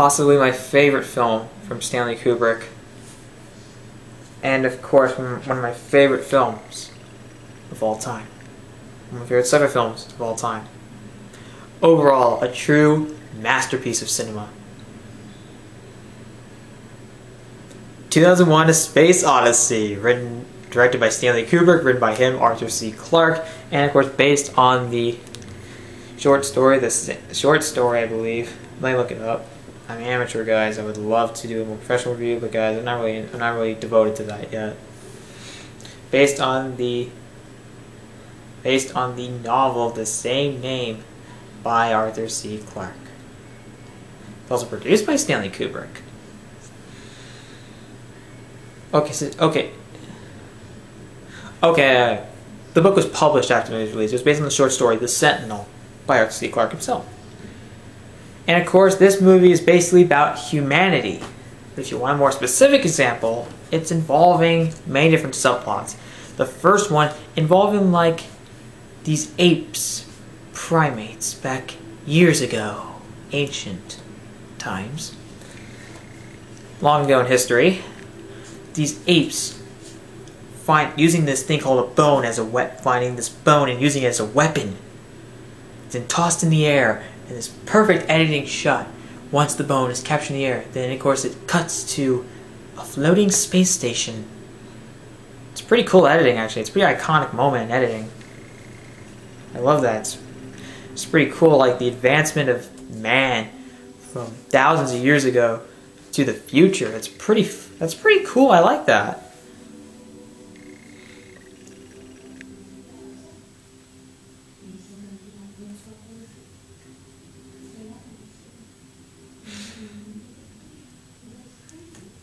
possibly my favorite film from Stanley Kubrick. And of course, one of my favorite films of all time. One of my favorite sci-fi films of all time. Overall, a true masterpiece of cinema. 2001: A Space Odyssey, directed by Stanley Kubrick, written by him, Arthur C. Clarke, and of course based on the short story, I believe. Let me look it up. I'm an amateur, guys. I would love to do a more professional review, but guys, I'm not really devoted to that yet. Based on the novel of the same name by Arthur C. Clarke. It's also produced by Stanley Kubrick. Okay. The book was published after the movie release. It was based on the short story The Sentinel by Arthur C. Clarke himself. And of course, this movie is basically about humanity. If you want a more specific example, it's involving many different subplots. The first one involving like these apes, primates, back years ago, ancient times, long ago in history. These apes using this thing called a bone as finding this bone and using it as a weapon. It's then tossed in the air, and this perfect editing shot. Once the bone is captured in the air, then of course it cuts to a floating space station. It's pretty cool editing, actually. It's a pretty iconic moment in editing. I love that. It's pretty cool, like the advancement of man from thousands of years ago to the future. That's pretty cool. I like that.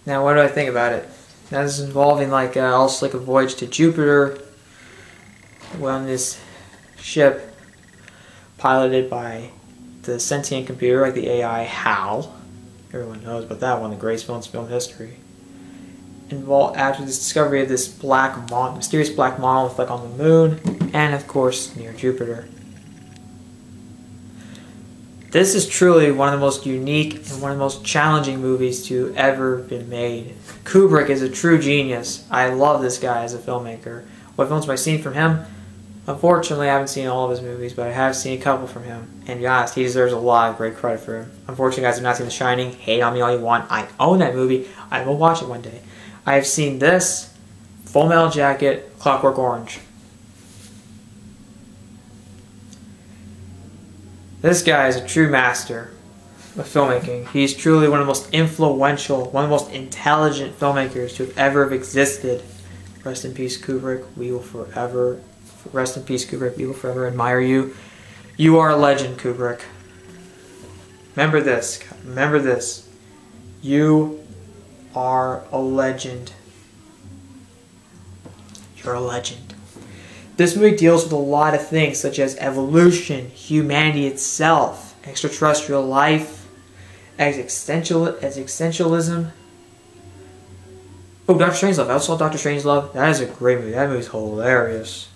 Now, what do I think about it? Now, this is involving also like a voyage to Jupiter. Well, this ship piloted by the sentient computer, like the AI HAL. Everyone knows about that one, the greatest film history. After this discovery of this mysterious black monolith like on the moon, and of course near Jupiter. This is truly one of the most unique and one of the most challenging movies to ever been made. Kubrick is a true genius. I love this guy as a filmmaker. What films have I seen from him? Unfortunately, I haven't seen all of his movies, but I have seen a couple from him. And to be honest, he deserves a lot of great credit for him. Unfortunately, guys, I've not seen The Shining. Hate on me all you want. I own that movie. I will watch it one day. I have seen this, Full Metal Jacket, Clockwork Orange. This guy is a true master of filmmaking. He's truly one of the most influential, one of the most intelligent filmmakers to have ever existed. Rest in peace, Kubrick. Rest in peace, Kubrick. We will forever admire you. You are a legend, Kubrick. Remember this. Remember this. You are a legend. You're a legend. This movie deals with a lot of things such as evolution, humanity itself, extraterrestrial life, existentialism. Oh, Dr. Strangelove. I also saw Dr. Strangelove. That is a great movie. That movie's hilarious.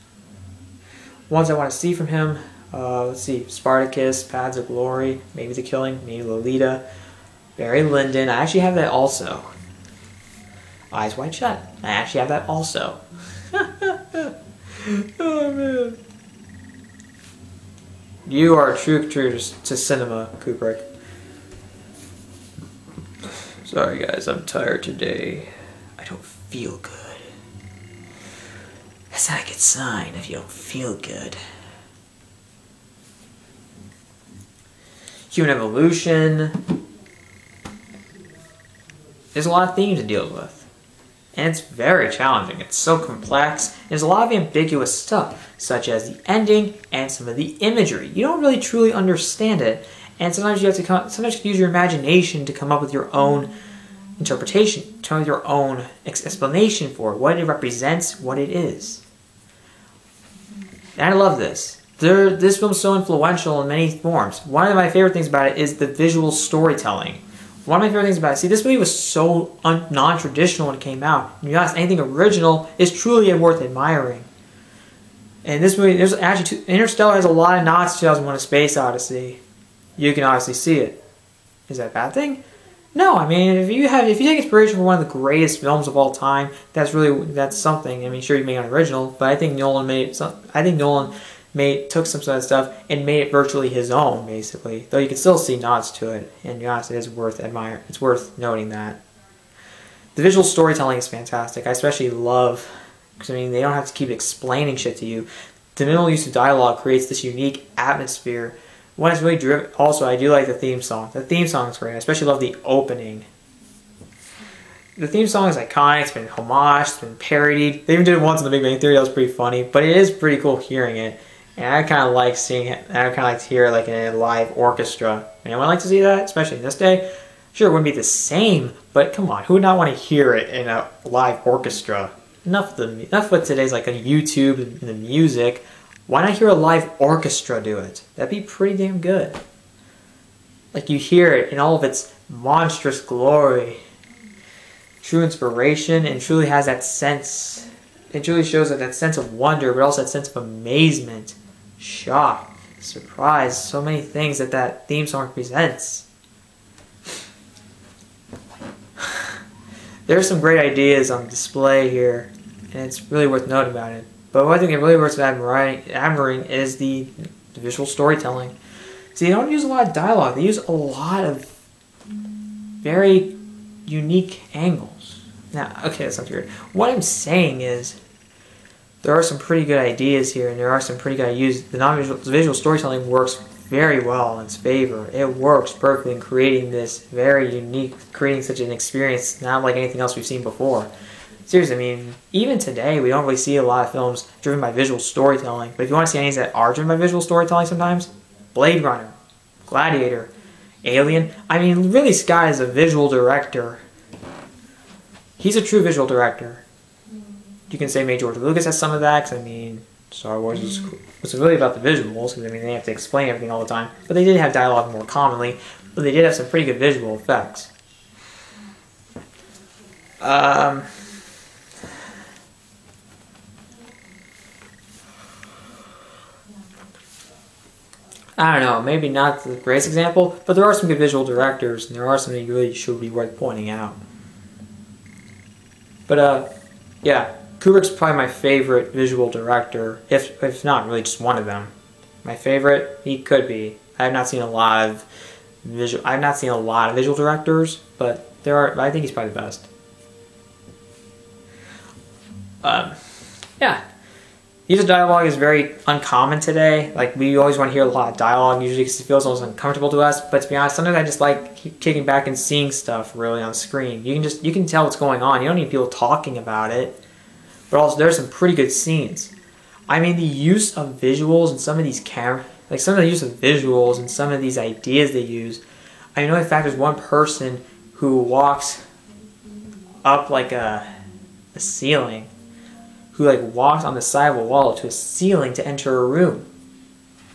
Ones I want to see from him, let's see, Spartacus, Paths of Glory, maybe The Killing, maybe Lolita, Barry Lyndon. I actually have that also. Eyes Wide Shut. I actually have that also. Oh man. You are a true to cinema, Kubrick. Sorry guys, I'm tired today. I don't feel good. That's not a good sign if you don't feel good. Human evolution. There's a lot of themes to deal with. And it's very challenging. It's so complex. There's a lot of ambiguous stuff, such as the ending and some of the imagery. You don't really truly understand it, and sometimes you have to sometimes use your imagination to come up with your own interpretation, come up with your own explanation for what it represents, what it is. And I love this. This film's so influential in many forms. One of my favorite things about it is the visual storytelling. One of my favorite things about it, see, this movie was so non-traditional when it came out. When you ask, anything original is truly worth admiring. And this movie, there's actually Interstellar has a lot of nods to 2001: A Space Odyssey. You can obviously see it. Is that a bad thing? No, I mean, if you take inspiration from one of the greatest films of all time, that's something. I mean, sure, you made an original, but I think Nolan took some of that stuff and made it virtually his own, basically. Though you can still see nods to it, and to be honest, it is worth admiring. It's worth noting that the visual storytelling is fantastic. I especially love, because I mean, they don't have to keep explaining shit to you. The minimal use of dialogue creates this unique atmosphere. When it's really driven. Also, I do like the theme song. The theme song is great. I especially love the opening. The theme song is iconic. It's been homaged. It's been parodied. They even did it once in The Big Bang Theory. That was pretty funny. But it is pretty cool hearing it. And I kind of like seeing it. I kind of like to hear it like in a live orchestra. Anyone like to see that? Especially in this day? Sure, it wouldn't be the same. But come on. Who would not want to hear it in a live orchestra? Enough with today's like on YouTube and the music. Why not hear a live orchestra do it? That'd be pretty damn good. Like you hear it in all of its monstrous glory, true inspiration, and truly has that sense. It truly shows that sense of wonder, but also that sense of amazement, shock, surprise, so many things that theme song represents. There's some great ideas on display here, and it's really worth noting about it. But what I think it really worth admiring is the visual storytelling. See, they don't use a lot of dialogue. They use a lot of very unique angles. Now, okay, that sounds weird. What I'm saying is there are some pretty good ideas here, and there are some pretty good ideas. The visual storytelling works very well in its favor. It works perfectly in creating this very unique, creating such an experience not like anything else we've seen before. Seriously, I mean, even today, we don't really see a lot of films driven by visual storytelling. But if you want to see any that are driven by visual storytelling sometimes, Blade Runner, Gladiator, Alien. I mean, really, Scott is a visual director. He's a true visual director. You can say maybe George Lucas has some of that, because, I mean, Star Wars was really about the visuals, because, I mean, they have to explain everything all the time. But they did have dialogue more commonly, but they did have some pretty good visual effects. I don't know, maybe not the greatest example, but there are some good visual directors, and there are some that really should be worth pointing out. But, yeah, Kubrick's probably my favorite visual director, if not really just one of them. My favorite, he could be. I have not seen a lot of visual directors, but I think he's probably the best. Yeah. Use of dialogue is very uncommon today. Like, we always want to hear a lot of dialogue, usually because it feels almost uncomfortable to us. But to be honest, sometimes I just like kicking back and seeing stuff really on screen. You can tell what's going on. You don't need people talking about it. But also, there's some pretty good scenes. I mean, the use of visuals and some of these some of the use of visuals and some of these ideas they use. I know, in fact, there's one person who walks up like a ceiling, who like walks on the side of a wall to a ceiling to enter a room.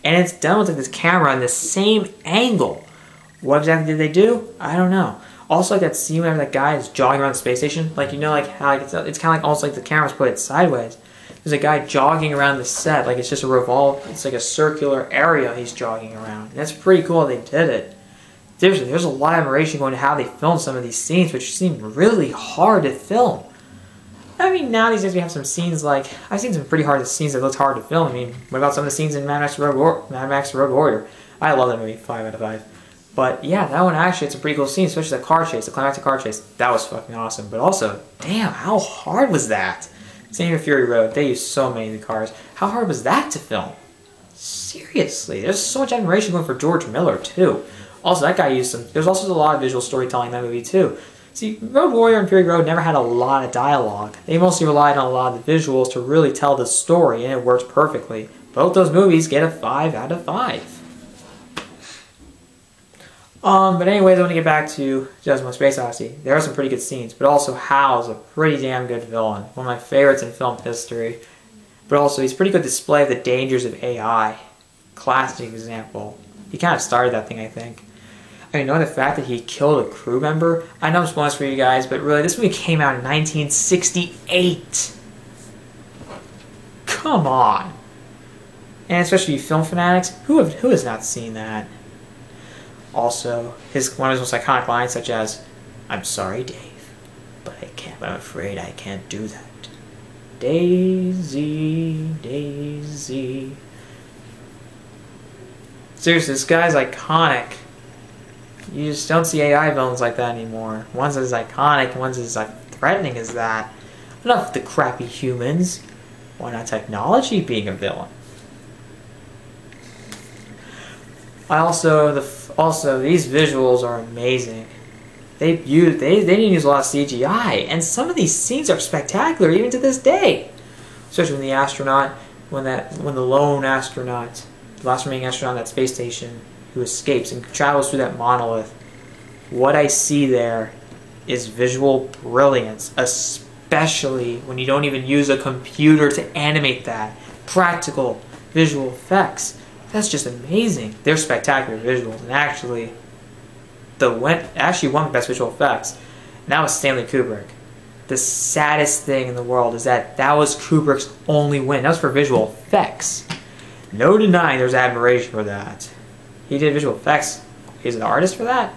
And it's done with like this camera on the same angle. What exactly did they do? I don't know. Also, like that scene whenever that guy is jogging around the space station, like, you know, like how it's kind of like almost like the camera's put it sideways. There's a guy jogging around the set, like it's just it's like a circular area he's jogging around. And that's pretty cool how they did it. There's a lot of admiration going to how they filmed some of these scenes, which seem really hard to film. I mean, now these days we have some scenes like, I've seen some pretty hard scenes that looked hard to film. I mean, what about some of the scenes in Mad Max Road Warrior? I love that movie, 5 out of 5. But yeah, that one actually, it's a pretty cool scene, especially the car chase, the climactic car chase. That was fucking awesome. But also, damn, how hard was that? Same with Fury Road, they used so many of the cars. How hard was that to film? Seriously, there's so much admiration going for George Miller too. Also, that guy used there's also a lot of visual storytelling in that movie too. See, Road Warrior and Fury Road never had a lot of dialogue. They mostly relied on a lot of the visuals to really tell the story, and it works perfectly. Both those movies get a 5 out of 5. But anyways, I want to get back to Judgment Space Odyssey. There are some pretty good scenes, but also Hal's a pretty damn good villain. One of my favorites in film history. But also, he's a pretty good display of the dangers of AI. Classic example. He kind of started that thing, I think. I mean, knowing the fact that he killed a crew member, I know I'm spoiling this for you guys, but really, this movie came out in 1968. Come on. And especially you film fanatics, who has not seen that? Also, one of his most iconic lines, such as, I'm sorry, Dave, but I'm afraid I can't do that. Daisy, Daisy. Seriously, this guy's iconic. You just don't see AI villains like that anymore. One's as iconic, one's as threatening as that. Enough of the crappy humans. Why not technology being a villain? Also, these visuals are amazing. They didn't use a lot of CGI, and some of these scenes are spectacular even to this day. Especially when the astronaut, when the lone astronaut, the last remaining astronaut at that space station, who escapes and travels through that monolith. What I see there is visual brilliance, especially when you don't even use a computer to animate that. Practical visual effects. That's just amazing. They're spectacular visuals, and actually won Best Visual Effects, and that was Stanley Kubrick. The saddest thing in the world is that was Kubrick's only win. That was for visual effects. No denying there's admiration for that. He did visual effects. He's an artist for that.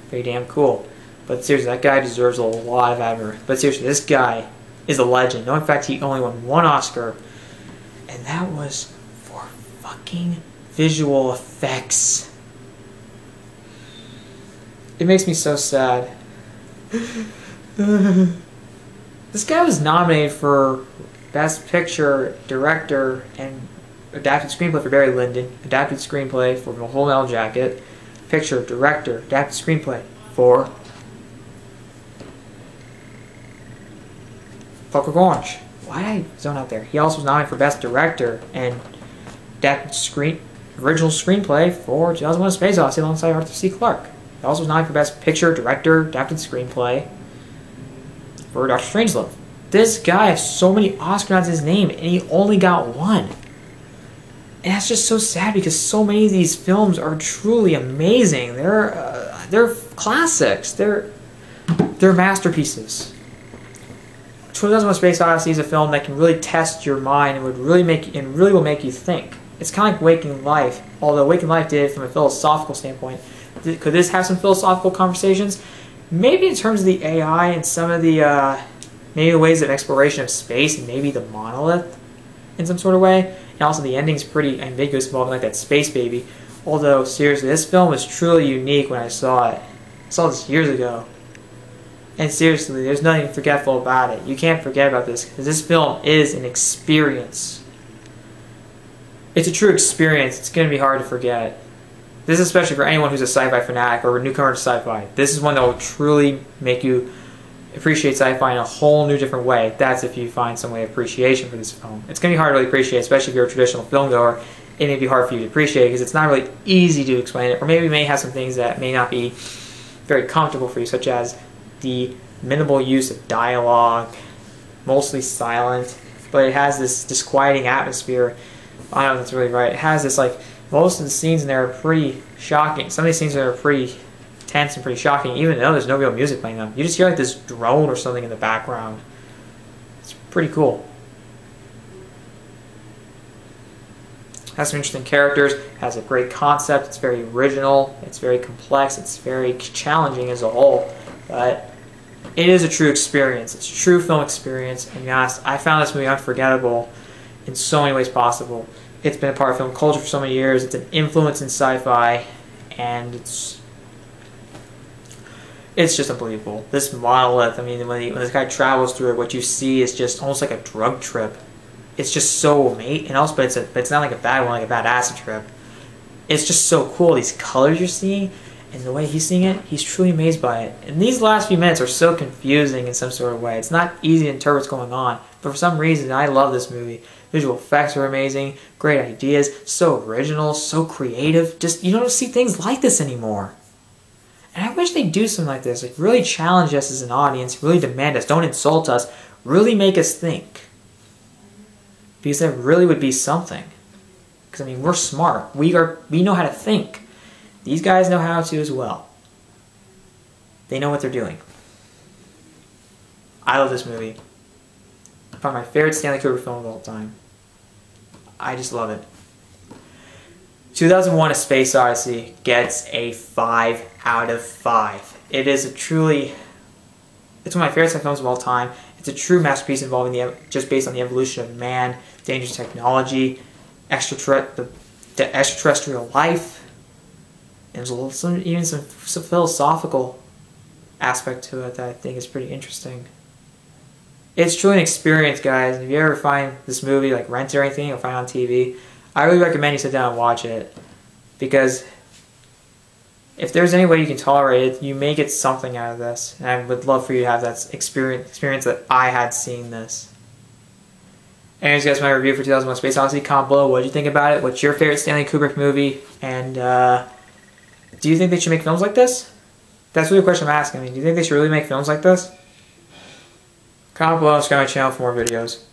Very damn cool. But seriously, that guy deserves a lot of admiration. But seriously, this guy is a legend. No, in fact, he only won one Oscar, and that was for fucking visual effects. It makes me so sad. This guy was nominated for Best Picture, Director, and Adapted Screenplay for Barry Lyndon, Adapted Screenplay for The Whole Metal Jacket, Picture, Director, Adapted Screenplay for Clockwork Orange. Why did I zone out there? He also was nominated for Best Director and Adapted Original Screenplay for 2001: A Space Odyssey alongside Arthur C. Clarke. He also was nominated for Best Picture, Director, Adapted Screenplay for Dr. Strangelove. This guy has so many Oscar nods in his name, and he only got one. And that's just so sad because so many of these films are truly amazing. They're classics. They're masterpieces. 2001: Space Odyssey is a film that can really test your mind and really will make you think. It's kind of like Waking Life, although Waking Life did it from a philosophical standpoint. Could this have some philosophical conversations? Maybe in terms of the AI and some of the maybe the ways of exploration of space and maybe the monolith in some sort of way. And also the ending's pretty ambiguous, involving like that space baby. Although seriously, this film was truly unique when I saw it. I saw this years ago. And seriously, there's nothing forgetful about it. You can't forget about this because this film is an experience. It's a true experience. It's going to be hard to forget. This is especially for anyone who's a sci-fi fanatic or a newcomer to sci-fi. This is one that will truly make you appreciate sci-fi in a whole new different way. That's if you find some way of appreciation for this film. It's going to be hard to really appreciate, especially if you're a traditional film goer. It may be hard for you to appreciate because it's not really easy to explain it, or maybe you may have some things that may not be very comfortable for you, such as the minimal use of dialogue, mostly silent, but it has this disquieting atmosphere. I don't know if that's really right. It has this, like, most of the scenes in there are pretty shocking. Some of these scenes are pretty tense and pretty shocking, even though there's no real music playing them. You just hear like this drone or something in the background. It's pretty cool. Has some interesting characters, has a great concept, it's very original, it's very complex, it's very challenging as a whole, but it is a true experience. It's a true film experience, and to be honest, I found this movie unforgettable in so many ways possible. It's been a part of film culture for so many years, it's an influence in sci-fi, and it's just unbelievable. This monolith, I mean, when this guy travels through it, what you see is just almost like a drug trip. It's just so amazing, and also, but it's not like a bad one, like a bad acid trip. It's just so cool. These colors you're seeing, and the way he's seeing it, he's truly amazed by it. And these last few minutes are so confusing in some sort of way. It's not easy to interpret what's going on, but for some reason, I love this movie. Visual effects are amazing, great ideas, so original, so creative. Just, you don't see things like this anymore. And I wish they'd do something like this, like really challenge us as an audience, really demand us, don't insult us, really make us think. Because that really would be something. Because I mean, we're smart. We know how to think. These guys know how to as well. They know what they're doing. I love this movie. Probably my favorite Stanley Kubrick film of all time. I just love it. 2001: A Space Odyssey gets a 5 out of 5. It is it's one of my favorite films of all time. It's a true masterpiece involving just based on the evolution of man, dangerous technology, the extraterrestrial life, and there's even some philosophical aspect to it that I think is pretty interesting. It's truly an experience, guys. If you ever find this movie, like rent it or anything, or find it on TV, I really recommend you sit down and watch it, because if there's any way you can tolerate it, you may get something out of this. And I would love for you to have that experience that I had seeing this. Anyways, guys, my review for 2001: Space Odyssey. Comment below what did you think about it. What's your favorite Stanley Kubrick movie? And do you think they should make films like this? That's really the question I'm asking. I mean, do you think they should really make films like this? Comment below and subscribe to my channel for more videos.